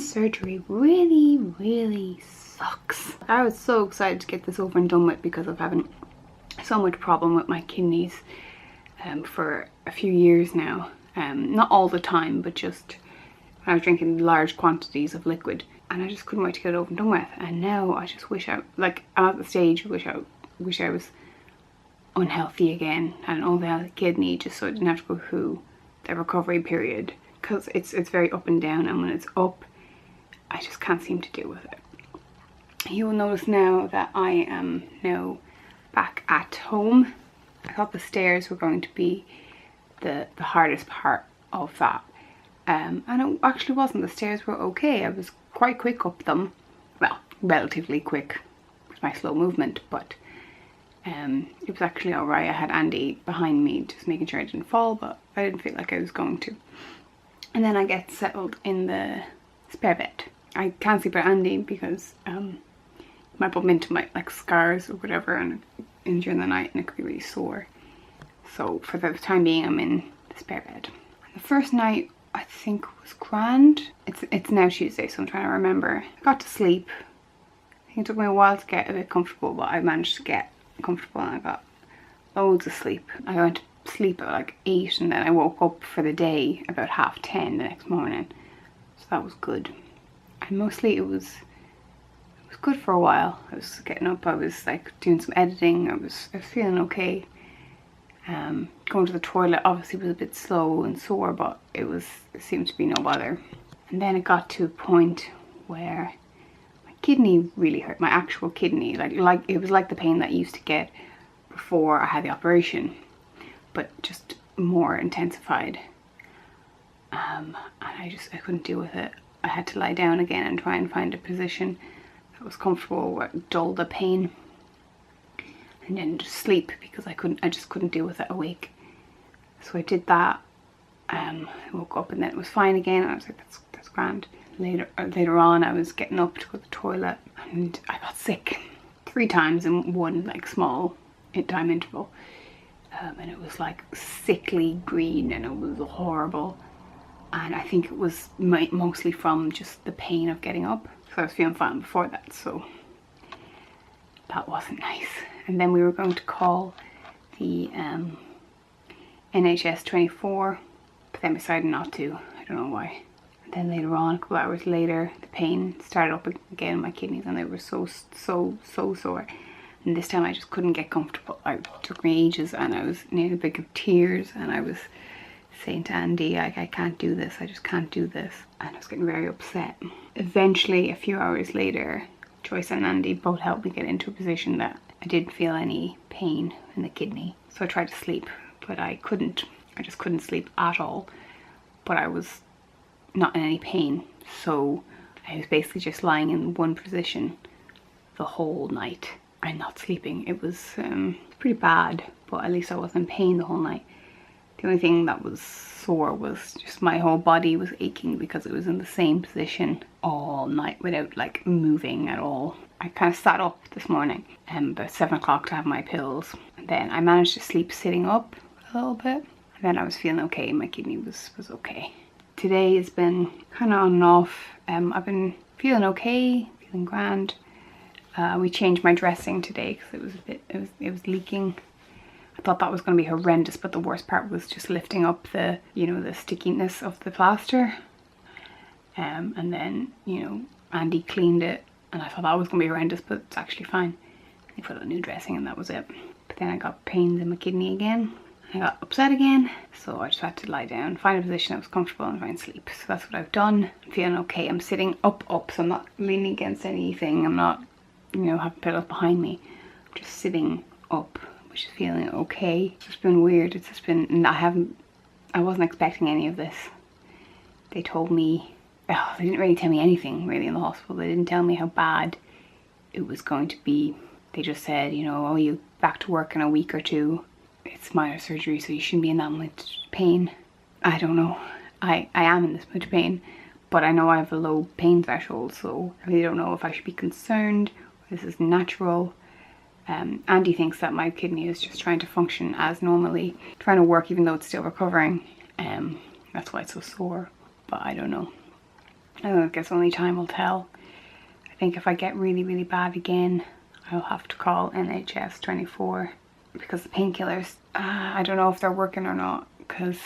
surgery really sucks. I was so excited to get this over and done with because of having so much problem with my kidneys for a few years now. Not all the time, but just when I was drinking large quantities of liquid, and I just couldn't wait to get it over and done with. And now I just wish I'm at the stage wish I was unhealthy again and an unhealthy kidney, just so I didn't have to go through the recovery period, because it's very up and down, and when it's up I just can't seem to deal with it. You will notice now that I am now back at home. I thought the stairs were going to be the hardest part of that, and it actually wasn't. The stairs were okay. I was quite quick up them, well, relatively quick with my slow movement, but it was actually alright. I had Andy behind me just making sure I didn't fall, but I didn't feel like I was going to. And then I get settled in the spare bed. I can't sleep with Andy because he might bump into my scars or whatever and during the night, and it could be really sore. So for the time being I'm in the spare bed. And the first night I think was grand. It's now Tuesday, so I'm trying to remember. I got to sleep. I think it took me a while to get a bit comfortable, but I managed to get comfortable and I got loads of sleep. I went to sleep at like 8 and then I woke up for the day about 10:30 the next morning. So that was good. And mostly it was good for a while. I was getting up, I was like doing some editing, I was feeling okay. Going to the toilet obviously was a bit slow and sore, but it seemed to be no bother. And then it got to a point where my kidney really hurt, my actual kidney, like it was like the pain that I used to get before I had the operation, but just more intensified. And I couldn't deal with it. I had to lie down again and try and find a position that was comfortable, where it dulled the pain, and then just sleep, because I just couldn't deal with it awake. So I did that. I woke up and then it was fine again. I was like, that's grand. Later on I was getting up to go to the toilet and I got sick 3 times in one like small time interval. And it was like sickly green and it was horrible. And I think it was mostly from just the pain of getting up. So I was feeling fine before that, so that wasn't nice. And then we were going to call the NHS 24, but then decided not to. I don't know why. And then later on, a couple of hours later, the pain started up again in my kidneys and they were so sore. And this time I just couldn't get comfortable. It took me ages and I was near the brink of tears, and I was saying to Andy, I can't do this, I just can't do this. And I was getting very upset. Eventually, a few hours later, Joyce and Andy both helped me get into a position that I didn't feel any pain in the kidney. So I tried to sleep, but I couldn't. I just couldn't sleep at all. But I was not in any pain. So I was basically just lying in one position the whole night and not sleeping. It was pretty bad, but at least I wasn't in pain the whole night. The only thing that was sore was just my whole body was aching because it was in the same position all night without like moving at all. I kind of sat up this morning about 7 o'clock to have my pills, and then I managed to sleep sitting up a little bit, and then I was feeling okay. My kidney was okay. Today has been kind of on and off. I've been feeling okay, feeling grand. We changed my dressing today because it was leaking. I thought that was going to be horrendous, but the worst part was just lifting up the stickiness of the plaster. And then, Andy cleaned it, and I thought that was going to be horrendous, but it's actually fine. He put a new dressing and that was it. But then I got pains in my kidney again. I got upset again, so I just had to lie down, find a position that was comfortable and try and sleep. So that's what I've done. I'm feeling okay. I'm sitting up, so I'm not leaning against anything. I'm not, having pillows behind me. I'm just sitting up, which is feeling okay. It's just been weird. It's just been, I wasn't expecting any of this. They told me, they didn't really tell me anything really in the hospital. They didn't tell me how bad it was going to be. They just said, oh, you'll back to work in a week or 2. It's minor surgery, so you shouldn't be in that much pain. I don't know. I am in this much pain, but I know I have a low pain threshold, so I really don't know if I should be concerned. This is natural. Andy thinks that my kidney is just trying to function as normally, trying to work even though it's still recovering. That's why it's so sore, but I don't know. I guess only time will tell. I think if I get really, really bad again, I'll have to call NHS 24 because the painkillers, I don't know if they're working or not, because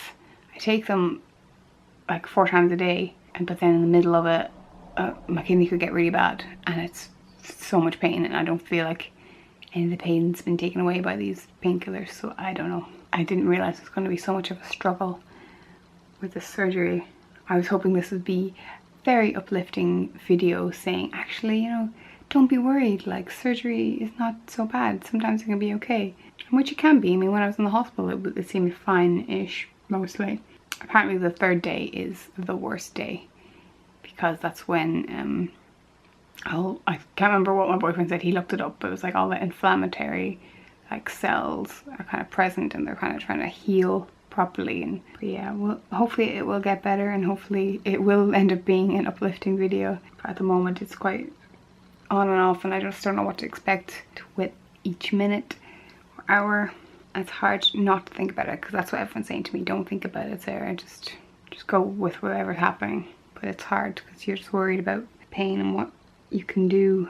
I take them like 4 times a day, but then in the middle of it, my kidney could get really bad and it's so much pain, and I don't feel like any of the pain's been taken away by these painkillers, so I don't know. I didn't realise it was going to be so much of a struggle with the surgery. I was hoping this would be a very uplifting video saying, actually, you know, don't be worried, like surgery is not so bad, sometimes it can be okay. Which it can be. I mean, when I was in the hospital it seemed fine-ish mostly. Apparently the 3rd day is the worst day, because that's when I can't remember what my boyfriend said, he looked it up, but it was like all the inflammatory like cells are kind of present and they're kind of trying to heal properly. And but yeah, well, hopefully it will get better and hopefully it will end up being an uplifting video. But at the moment it's quite on and off and I just don't know what to expect with each minute or hour. It's hard not to think about it because that's what everyone's saying to me, don't think about it, Sarah, just go with whatever's happening. But it's hard because you're just worried about the pain and what you can do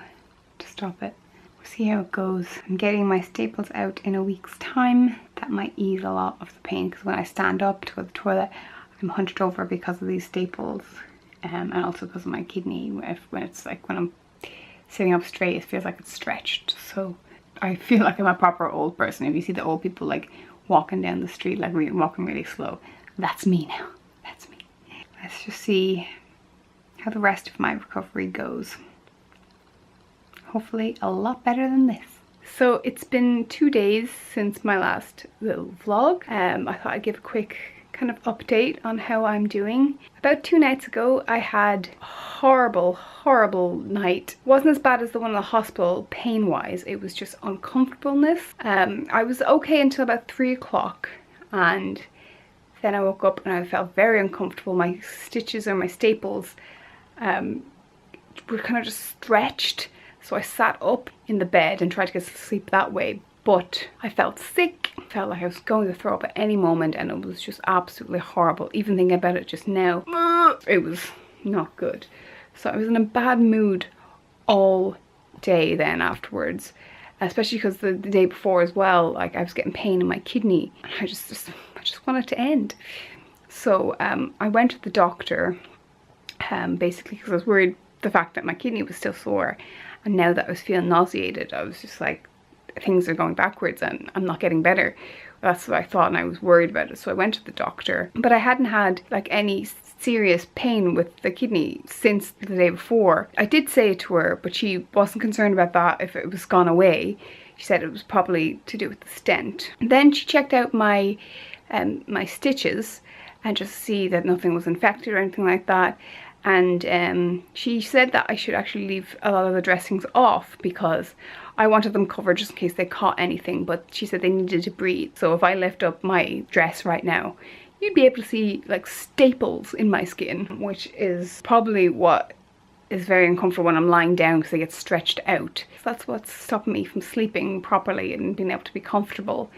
to stop it. We'll see how it goes. I'm getting my staples out in a week's time. That might ease a lot of the pain because when I stand up to go to the toilet I'm hunched over because of these staples, and also because of my kidney. When it's like when I'm sitting up straight it feels like it's stretched, so I feel like I'm a proper old person. If you see the old people like walking down the street, like walking really slow, that's me now. That's me. Let's just see how the rest of my recovery goes. Hopefully a lot better than this. So it's been 2 days since my last little vlog. I thought I'd give a quick kind of update on how I'm doing. About 2 nights ago I had a horrible night. It wasn't as bad as the one in the hospital pain wise, it was just uncomfortableness. I was okay until about 3 o'clock and then I woke up and I felt very uncomfortable. My stitches or my staples were kind of just stretched, so I sat up in the bed and tried to get to sleep that way. But I felt sick, felt like I was going to throw up at any moment, and it was just absolutely horrible. Even thinking about it just now, it was not good. So I was in a bad mood all day then afterwards, especially because the day before as well, like I was getting pain in my kidney. I just wanted it to end. So I went to the doctor, basically because I was worried the fact that my kidney was still sore, and now that I was feeling nauseated, I was just like, things are going backwards and I'm not getting better. That's what I thought and I was worried about it. So I went to the doctor, but I hadn't had like any serious pain with the kidney since the day before. I did say it to her, but she wasn't concerned about that if it was gone away. She said it was probably to do with the stent. Then she checked out my my stitches and just see that nothing was infected or anything like that. And she said that I should actually leave a lot of the dressings off because I wanted them covered just in case they caught anything, but she said they needed to breathe. So if I lift up my dress right now, you'd be able to see like staples in my skin, which is probably what is very uncomfortable when I'm lying down because they get stretched out. So that's what's stopping me from sleeping properly and being able to be comfortable.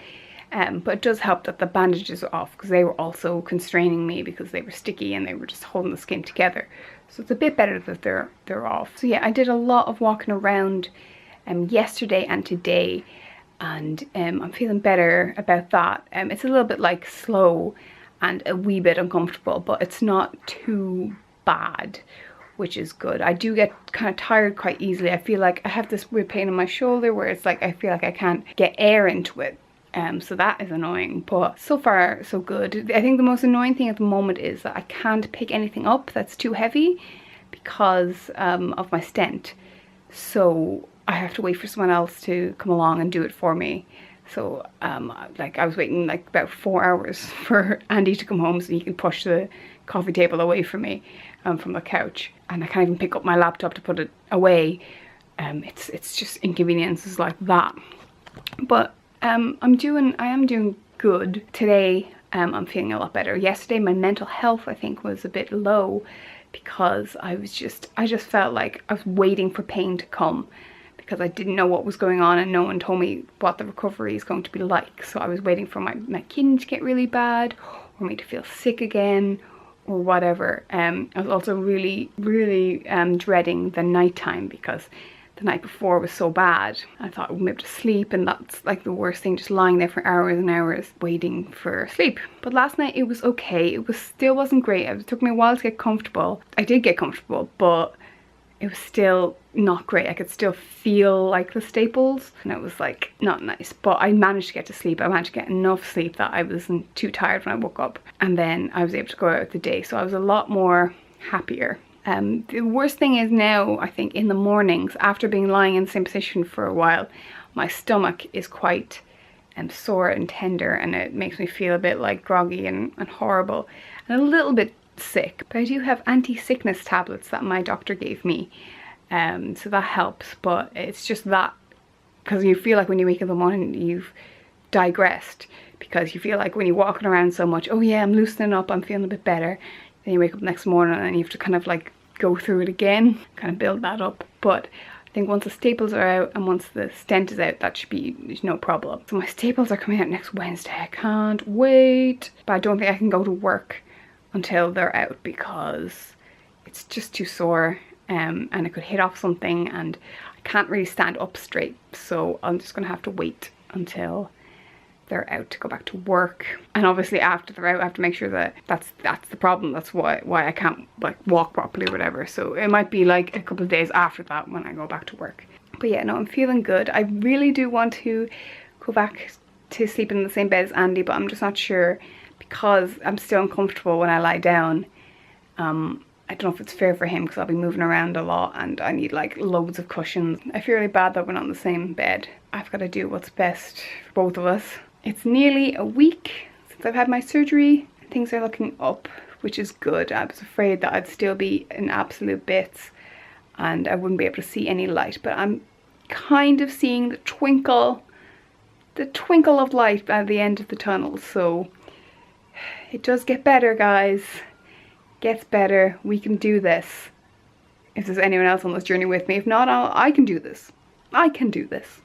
But it does help that the bandages are off because they were also constraining me because they were sticky and they were just holding the skin together. So it's a bit better that they're off. So yeah, I did a lot of walking around yesterday and today, and I'm feeling better about that. It's a little bit like slow and a wee bit uncomfortable, but it's not too bad, which is good. I do get kind of tired quite easily. I feel like I have this weird pain in my shoulder where it's like I feel like I can't get air into it. So that is annoying, but so far so good. I think the most annoying thing at the moment is that I can't pick anything up that's too heavy because of my stent. So I have to wait for someone else to come along and do it for me. So like I was waiting like about 4 hours for Andy to come home so he can push the coffee table away from me, from the couch. And I can't even pick up my laptop to put it away. It's just inconveniences like that. But I am doing good. Today I'm feeling a lot better. Yesterday my mental health I think was a bit low because I just felt like I was waiting for pain to come because I didn't know what was going on and no one told me what the recovery is going to be like. So I was waiting for my kidney to get really bad, or me to feel sick again, or whatever. I was also really dreading the nighttime because the night before was so bad. I thought I wouldn't be able to sleep, and that's like the worst thing, just lying there for hours and hours waiting for sleep. But last night it was okay. It still wasn't great. It took me a while to get comfortable. I did get comfortable, but it was still not great. I could still feel like the staples, and it was like not nice. But I managed to get to sleep. I managed to get enough sleep that I wasn't too tired when I woke up, and then I was able to go out the day, so I was a lot more happier. The worst thing is now, I think, in the mornings, after being lying in the same position for a while, my stomach is quite sore and tender, and it makes me feel a bit like groggy and horrible, and a little bit sick. But I do have anti-sickness tablets that my doctor gave me, so that helps. But it's just that, because you feel like when you wake up in the morning you've digressed, because you feel like when you're walking around so much, oh yeah, I'm loosening up, I'm feeling a bit better, then you wake up the next morning and you have to kind of like go through it again, kind of build that up. But I think once the staples are out and once the stent is out, that should be no problem. So my staples are coming out next Wednesday. I can't wait. But I don't think I can go to work until they're out because it's just too sore, and it could hit off something, and I can't really stand up straight. So I'm just gonna have to wait until they're out to go back to work. And obviously after they're out, I have to make sure that that's the problem. That's why I can't like walk properly or whatever. So it might be like a couple of days after that when I go back to work. But yeah, no, I'm feeling good. I really do want to go back to sleep in the same bed as Andy, but I'm just not sure because I'm still uncomfortable when I lie down. I don't know if it's fair for him because I'll be moving around a lot and I need like loads of cushions. I feel really bad that we're not in the same bed. I've got to do what's best for both of us. It's nearly a week since I've had my surgery. Things are looking up, which is good. I was afraid that I'd still be in absolute bits and I wouldn't be able to see any light, but I'm kind of seeing the twinkle of light at the end of the tunnel. So it does get better, guys. Gets better. We can do this. If there's anyone else on this journey with me, if not, I can do this. I can do this.